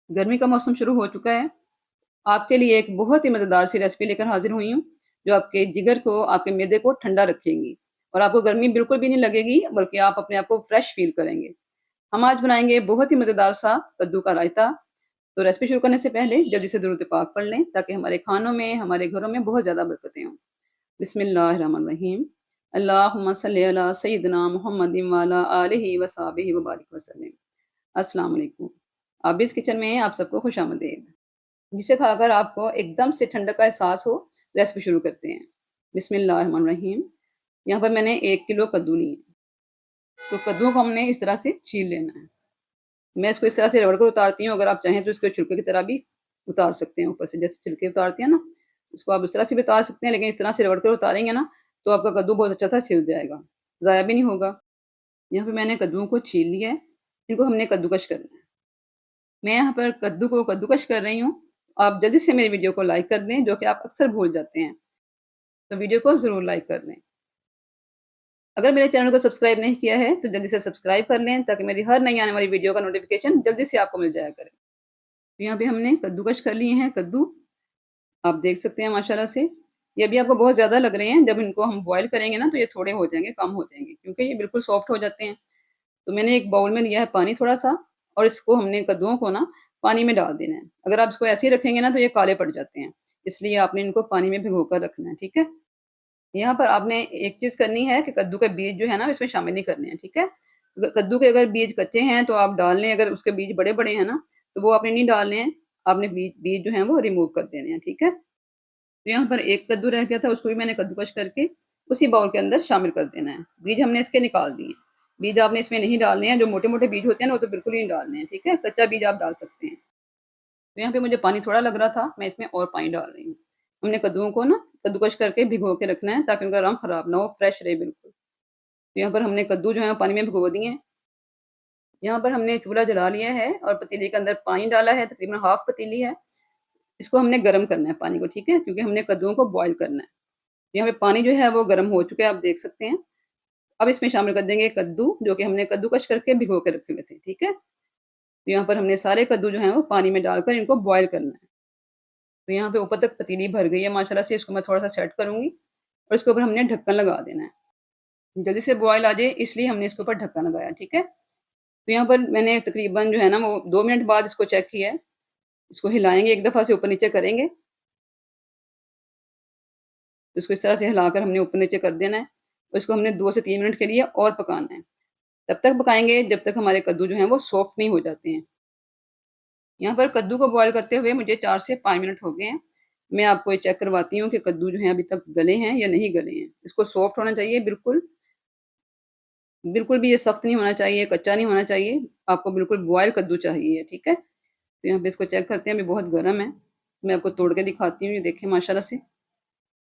गर्मी का मौसम शुरू हो चुका है। आपके लिए एक बहुत ही मज़ेदार सी रेसिपी लेकर हाज़िर हुई हूँ, जो आपके जिगर को, आपके मैदे को ठंडा रखेंगी और आपको गर्मी बिल्कुल भी नहीं लगेगी, बल्कि आप अपने आप को फ्रेश फ़ील करेंगे। हम आज बनाएँगे बहुत ही मज़ेदार सा कद्दू का रायता। तो रेसिपी शुरू करने से पहले जल्दी से दुरूद पाक पढ़ लें, ताकि हमारे खानों में, हमारे घरों में बहुत ज़्यादा बरकतें हों। बिस्मिल्लाहिर्रहमानिर्रहीम। अल्लाहुम्मा सल्लि अला सय्यिदिना मुहम्मदिन व अला आलिहि व सहबिहि व बारिक वसल्लम। अस्सलाम वालेकुम। आबिज़ किचन में आप सबको खुशामदीद। जिसे खाकर आपको एकदम से ठंडक का एहसास हो, रेसिपी शुरू करते हैं। बिस्मिल्लाहिर्रहमानिर्रहीम। यहाँ पर मैंने 1 किलो कद्दू लिए। तो कद्दू को हमने इस तरह से छील लेना है। मैं इसको इस तरह से रगड़ कर उतारती हूँ, अगर आप चाहें तो इसको छिलके की तरह भी उतार सकते हैं ऊपर से, जैसे छिलके उतारते हैं ना, इसको आप उस तरह से भी उतार सकते हैं, लेकिन इस तरह से रगड़ कर उतारेंगे ना, तो आपका कद्दू बहुत अच्छा सा छिल जाएगा, ज़ाया भी नहीं होगा। यहाँ पे मैंने कद्दूओं को छील लिया है, इनको हमने कद्दूकश करना है। मैं यहाँ पर कद्दू को कद्दूकश कर रही हूँ। आप जल्दी से मेरी वीडियो को लाइक कर दें, जो कि आप अक्सर भूल जाते हैं। तो वीडियो को ज़रूर लाइक कर लें। अगर मेरे चैनल को सब्सक्राइब नहीं किया है, तो जल्दी से सब्सक्राइब कर लें, ताकि मेरी हर नई आने वाली वीडियो का नोटिफ़िकेशन जल्दी से आपको मिल जाया करे। तो यहाँ पे हमने कद्दूकश कर लिए हैं कद्दू, आप देख सकते हैं माशाल्लाह से। ये अभी आपको बहुत ज़्यादा लग रहे हैं, जब इनको हम बॉयल करेंगे ना, तो ये थोड़े हो जाएँगे, कम हो जाएँगे, क्योंकि ये बिल्कुल सॉफ्ट हो जाते हैं। तो मैंने एक बाउल में लिया है पानी थोड़ा-सा, और इसको हमने कद्दूओं को ना पानी में डाल देना है। अगर आप इसको ऐसे ही रखेंगे ना, तो ये काले पड़ जाते हैं, इसलिए आपने इनको पानी में भिगोकर रखना है, ठीक है? यहाँ पर आपने एक चीज़ करनी है कि कद्दू के बीज जो है ना, इसमें शामिल नहीं करने हैं, ठीक है? कद्दू के अगर बीज कच्चे हैं तो आप डाल लें, अगर उसके बीज बड़े-बड़े हैं ना, तो वो आपने नहीं डालने हैं, आपने बीज बीज जो हैं वो रिमूव कर देने हैं, ठीक है? तो यहाँ पर एक कद्दू रह गया था, उसको भी मैंने कद्दूकस करके उसी बाउल के अंदर शामिल कर देना है। बीज हमने इसके निकाल दिए। बीज आपने इसमें नहीं डालने हैं, जो मोटे-मोटे बीज होते हैं ना, वो तो बिल्कुल ही नहीं डालने हैं, ठीक है? कच्चा बीज आप डाल सकते हैं। तो यहाँ पे मुझे पानी थोड़ा लग रहा था, मैं इसमें और पानी डाल रही हूँ। हमने कद्दूओं को ना कद्दूकस करके भिगो के रखना है, ताकि उनका रंग खराब ना हो, फ्रेश रहे बिल्कुल। तो यहाँ पर हमने कद्दू जो है पानी में भिगो दिए हैं। यहाँ पर हमने चूल्हा जला लिया है और पतीली के अंदर पानी डाला है, तकरीबन हाफ़ पतीली है। इसको हमने गरम करना है पानी को, ठीक है? क्योंकि हमने कद्दूओं को बॉयल करना है। यहाँ पे पानी जो है वो गरम हो चुका है, आप देख सकते हैं। अब इसमें शामिल कर देंगे कद्दू, जो कि हमने कद्दूकस करके भिगो के रखे हुए थे, ठीक है? तो यहाँ पर हमने सारे कद्दू जो हैं वो पानी में डालकर इनको बॉयल करना है। तो यहाँ पे ऊपर तक पतीली भर गई है माशाल्लाह से, इसको मैं थोड़ा-सा सेट करूँगी और इसके ऊपर हमने ढक्कन लगा देना है। जल्दी से बॉयल आ जाए, इसलिए हमने इसके ऊपर ढक्कन लगाया, ठीक है? तो यहाँ पर मैंने तकरीबन जो है ना वो 2 मिनट बाद इसको चेक किया है। इसको हिलाएँगे, एक दफ़ा से ऊपर-नीचे करेंगे। इसको इस तरह से हिलाकर हमने ऊपर-नीचे कर देना है और इसको हमने 2 से 3 मिनट के लिए और पकाना है। तब तक पकाएँगे जब तक हमारे कद्दू जो हैं वो सॉफ्ट नहीं हो जाते हैं। यहाँ पर कद्दू को बॉयल करते हुए मुझे 4 से 5 मिनट हो गए हैं। मैं आपको ये चेक करवाती हूँ कि कद्दू जो हैं अभी तक गले हैं या नहीं गले हैं। इसको सॉफ्ट होना चाहिए बिल्कुल, बिल्कुल भी ये सख्त नहीं होना चाहिए, कच्चा नहीं होना चाहिए। आपको बिल्कुल बॉयल कद्दू चाहिए, ठीक है? तो यहाँ पे इसको चेक करते हैं, अभी बहुत गरम है। मैं आपको तोड़ के दिखाती हूँ, ये देखें माशाल्लाह से,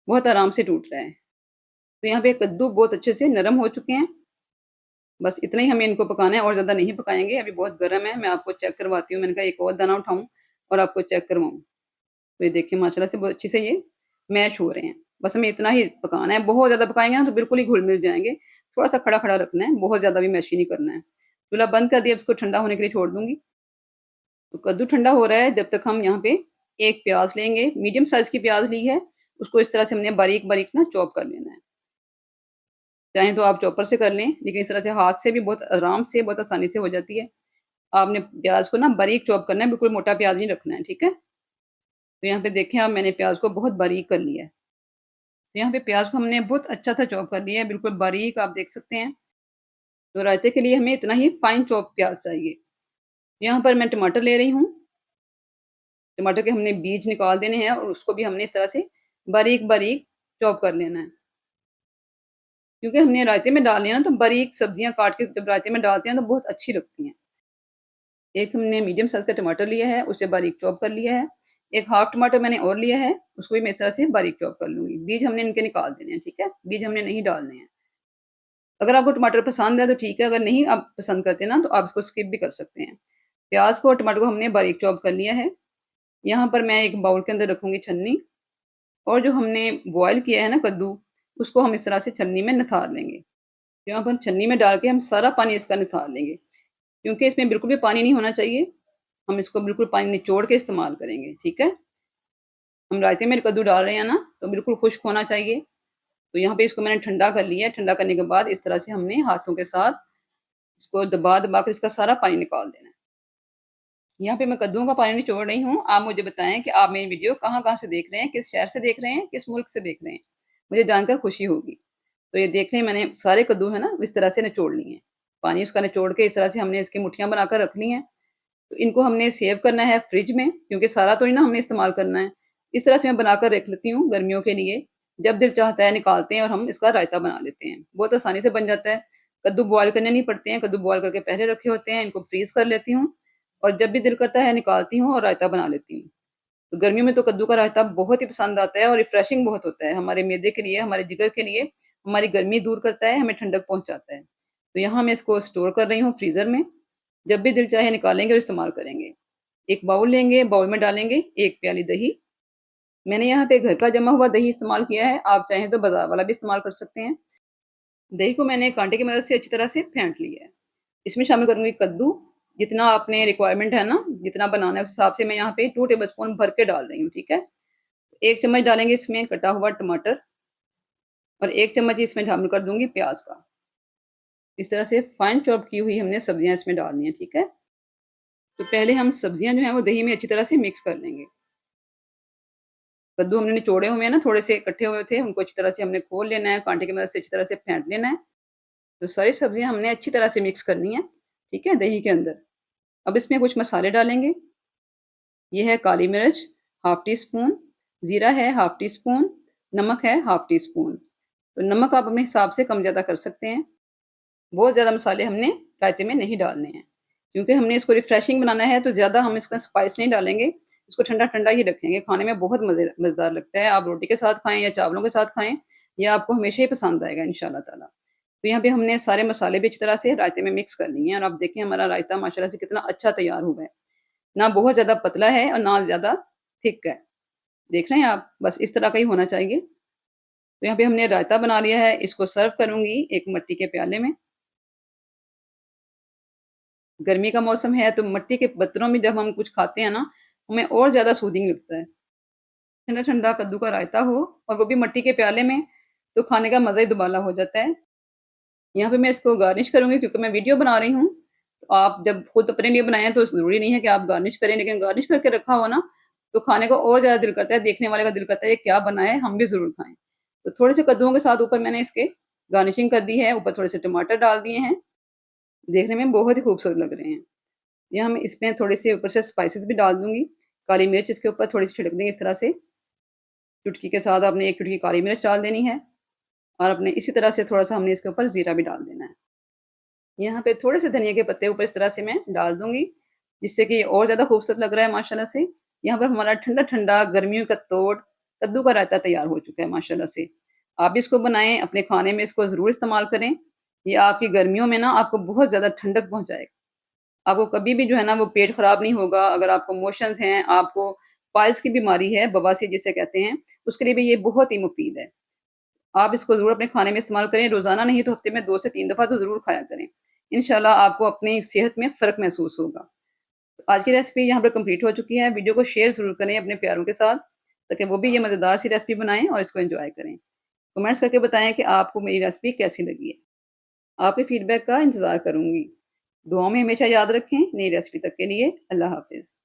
बहुत आराम से टूट रहा है। तो यहाँ पे कद्दू बहुत अच्छे से नरम हो चुके हैं। बस इतना ही हमें इनको पकाना है और ज़्यादा नहीं पकाएँगे, अभी बहुत गरम है। मैं आपको चेक करवाती हूँ, मैंने कहा एक और दाना उठाऊँ और आपको चेक करवाऊँ। तो ये देखिए माशाल्लाह से बहुत अच्छे से ये मैश हो रहे हैं। बस हमें इतना ही पकाना है, बहुत ज़्यादा पकाएँगे ना तो बिल्कुल ही घुल-मिल जाएँगे। थोड़ा-सा खड़ा-खड़ा रखना है, बहुत ज़्यादा भी मैशी नहीं करना है। चूल्हा बंद कर दिया, अब इसको ठंडा होने के लिए छोड़ दूँगी। तो कद्दू ठंडा हो रहा है, जब तक हम यहाँ पे एक प्याज़ लेंगे, मीडियम साइज़ की प्याज़ ली है, उसको इस तरह से हमने बारीक-बारीक ना चॉप कर लेना है। चाहें तो आप चॉपर से कर लें, लेकिन इस तरह से हाथ से भी बहुत आराम से, बहुत आसानी से हो जाती है। आपने प्याज़ को ना बारीक चॉप करना है, बिल्कुल मोटा प्याज़ नहीं रखना है, ठीक है? तो यहाँ पे देखें आप, मैंने प्याज़ को बहुत बारीक कर लिया है। तो यहाँ पे प्याज़ को हमने बहुत अच्छा सा चॉप कर लिया है, बिल्कुल बारीक, आप देख सकते हैं। तो रायते के लिए हमें इतना ही फाइन चॉप प्याज़ चाहिए। यहाँ पर मैं टमाटर ले रही हूँ। टमाटर के हमने बीज निकाल देने हैं और उसको भी हमने इस तरह से बारीक-बारीक चॉप कर लेना है। क्योंकि हमने रायते में डालनी है ना, तो बारीक सब्जियाँ काट के जब रायते में डालते हैं तो बहुत अच्छी लगती हैं। एक हमने मीडियम साइज़ का टमाटर लिया है, उसे बारीक चॉप कर लिया है। एक हाफ़ टमाटर मैंने और लिया है, उसको भी मैं इस तरह से बारीक चॉप कर लूँगी। बीज हमने इनके निकाल देने हैं, ठीक है? बीज हमने नहीं डालने हैं। अगर आपको टमाटर पसंद है तो ठीक है, अगर नहीं आप पसंद करते ना, तो आप इसको स्किप भी कर सकते हैं। प्याज़ को और टमाटर को हमने बारीक चॉप कर लिया है। यहाँ पर मैं एक बाउल के अंदर रखूँगी छन्नी, और जो हमने बॉयल किया है ना कद्दू, उसको हम इस तरह से छन्नी में निथार लेंगे। यहाँ पर छन्नी में डाल के हम सारा पानी इसका निथार लेंगे, क्योंकि इसमें बिल्कुल भी पानी नहीं होना चाहिए। हम इसको बिल्कुल पानी निचोड़ के इस्तेमाल करेंगे, ठीक है? हम रायते में कद्दू डाल रहे हैं ना, तो बिल्कुल खुश्क होना चाहिए। तो यहाँ पे इसको मैंने ठंडा कर लिया है, ठंडा करने के बाद इस तरह से हमने हाथों के साथ इसको दबा-दबा कर इसका सारा पानी निकाल देना है। यहाँ पे मैं कद्दूओं का पानी निचोड़ रही हूँ। आप मुझे बताएँ कि आप मेरी वीडियो कहाँ-कहाँ से देख रहे हैं? किस शहर से देख रहे हैं? किस मुल्क से देख रहे हैं? मुझे जानकर खुशी होगी। तो ये देख लें मैंने सारे कद्दू है ना, इस तरह से निचोड़ लिए हैं। पानी उसका निचोड़ के इस तरह से हमने इसकी मुठियाँ बनाकर रखनी हैं। तो इनको हमने सेव करना है फ्रिज में क्योंकि सारा तो नहीं ना हमने इस्तेमाल करना है। इस तरह से मैं बनाकर रख लेती हूँ गर्मियों के लिए। जब दिल चाहता है निकालते हैं और हम इसका रायता बना लेते हैं। बहुत आसानी से बन जाता है। कद्दू बॉयल करने नहीं पड़ते हैं, कद्दू बॉयल करके पहले रखे होते हैं, इनको फ्रीज़ कर लेती हूँ और जब भी दिल करता है निकालती हूँ और रायता बना लेती हूँ। तो गर्मियों में तो कद्दू का रायता बहुत ही पसंद आता है और रिफ्रेशिंग बहुत होता है हमारे मैदे के लिए, हमारे जिगर के लिए, हमारी गर्मी दूर करता है, हमें ठंडक पहुँचाता है। तो यहाँ मैं इसको स्टोर कर रही हूँ फ्रीज़र में, जब भी दिल चाहे निकालेंगे और इस्तेमाल करेंगे। एक बाउल लेंगे, बाउल में डालेंगे 1 प्याली दही। मैंने यहाँ पे घर का जमा हुआ दही इस्तेमाल किया है, आप चाहें तो बाज़ार वाला भी इस्तेमाल कर सकते हैं। दही को मैंने काँटे की मदद से अच्छी तरह से फेंट लिया है। इसमें शामिल करूँगी कद्दू, जितना आपने रिक्वायरमेंट है ना, जितना बनाना है उस हिसाब से मैं यहाँ पे 2 टेबलस्पून भर के डाल रही हूँ, ठीक है? 1 चम्मच डालेंगे इसमें कटा हुआ टमाटर और 1 चम्मच ही इसमें शामिल कर दूँगी प्याज़ का। इस तरह से फाइन चॉप की हुई हमने सब्जियाँ इसमें डालनी है, ठीक है? तो पहले हम सब्जियाँ जो हैं वो दही में अच्छी तरह से मिक्स कर लेंगे। कद्दू हमने निचोड़े हुए हैं ना, थोड़े से इकट्ठे हुए थे, उनको अच्छी तरह से हमने खोल लेना है, काँटे की मदद से अच्छी तरह से फेंट लेना है। तो सारी सब्जियाँ हमने अच्छी तरह से मिक्स करनी है, ठीक है, दही के अंदर। अब इसमें कुछ मसाले डालेंगे। ये है काली मिर्च हाफ़ टी स्पून, ज़ीरा है हाफ़ टी स्पून, नमक है हाफ़ टी स्पून। तो नमक आप अपने हिसाब से कम-ज़्यादा कर सकते हैं। बहुत ज़्यादा मसाले हमने रायते में नहीं डालने हैं, क्योंकि हमने इसको रिफ्रेशिंग बनाना है तो ज़्यादा हम इसमें स्पाइस नहीं डालेंगे, इसको ठंडा-ठंडा ही रखेंगे, खाने में बहुत मज़ेदार लगता है। आप रोटी के साथ खाएँ या चावलों के साथ खाएँ, ये आपको हमेशा ही पसंद आएगा इंशाअल्लाह ताला। तो यहाँ पे हमने सारे मसाले भी अच्छी तरह से रायते में मिक्स कर लिए हैं और आप देखें हमारा रायता माशाल्लाह से कितना अच्छा तैयार हुआ है। ना बहुत ज़्यादा पतला है और ना ज़्यादा थिक है। देख रहे हैं आप? बस इस तरह का ही होना चाहिए। तो यहाँ पे हमने रायता बना लिया है, इसको सर्व करूँगी एक मिट्टी के प्याले में। गर्मी का मौसम है तो मिट्टी के बर्तनों में जब हम कुछ खाते हैं ना, हमें और ज़्यादा सूदिंग लगता है। ठंडा-ठंडा कद्दू का रायता हो और वो भी मिट्टी के प्याले में, तो खाने का मज़ा ही दुबाला हो जाता है। यहाँ पे मैं इसको गार्निश करूँगी क्योंकि मैं वीडियो बना रही हूँ। तो आप जब खुद अपने लिए बनाएँ तो ज़रूरी नहीं है कि आप गार्निश करें, लेकिन गार्निश करके रखा हो ना, तो खाने को और ज़्यादा दिल करता है, देखने वाले का दिल करता है, ये क्या बना है, हम भी ज़रूर खाएँ। तो थोड़े से कद्दूओं के साथ ऊपर मैंने इसके गार्निशिंग कर दी है, ऊपर थोड़े से टमाटर डाल दिए हैं, देखने में बहुत ही खूबसूरत लग रहे हैं। यहाँ मैं इसमें थोड़े-से ऊपर से स्पाइसेस भी डाल दूँगी, काली मिर्च इसके ऊपर थोड़ी-सी छिड़क देंगे इस तरह से, चुटकी के साथ आपने 1 चुटकी काली मिर्च डाल देनी है और अपने इसी तरह से थोड़ा-सा हमने इसके ऊपर ज़ीरा भी डाल देना है। यहाँ पे थोड़े से धनिया के पत्ते ऊपर इस तरह से मैं डाल दूँगी, जिससे कि और ज़्यादा खूबसूरत लग रहा है माशाल्लाह से। यहाँ पर हमारा ठंडा-ठंडा गर्मियों का तोड़ कद्दू का रायता तैयार हो चुका है माशाल्लाह से। आप भी इसको बनाएँ, अपने खाने में इसको ज़रूर इस्तेमाल करें। ये आपकी गर्मियों में ना आपको बहुत ज़्यादा ठंडक पहुँचाएगा। आपको कभी भी जो है ना वो पेट खराब नहीं होगा, अगर आपको मोशंस हैं, आपको पाइल्स की बीमारी है, बवासीर जिसे कहते हैं, उसके लिए भी ये बहुत ही मुफ़ीद है। आप इसको ज़रूर अपने खाने में इस्तेमाल करें, रोज़ाना नहीं तो हफ़्ते में 2 से 3 दफ़ा तो ज़रूर खाया करें। इंशाअल्लाह आपको अपनी सेहत में फ़र्क महसूस होगा। तो आज की रेसिपी यहाँ पर कंप्लीट हो चुकी है, वीडियो को शेयर ज़रूर करें अपने प्यारों के साथ, ताकि वो भी ये मज़ेदार सी रेसिपी बनाएँ और इसको एन्जॉय करें। कमेंट्स करके बताएँ कि आपको मेरी रेसिपी कैसी लगी है। आपके फीडबैक का इंतज़ार करूँगी। दुआओं में हमेशा याद रखें, नई रेसिपी तक के लिए अल्लाह हाफ़िज़।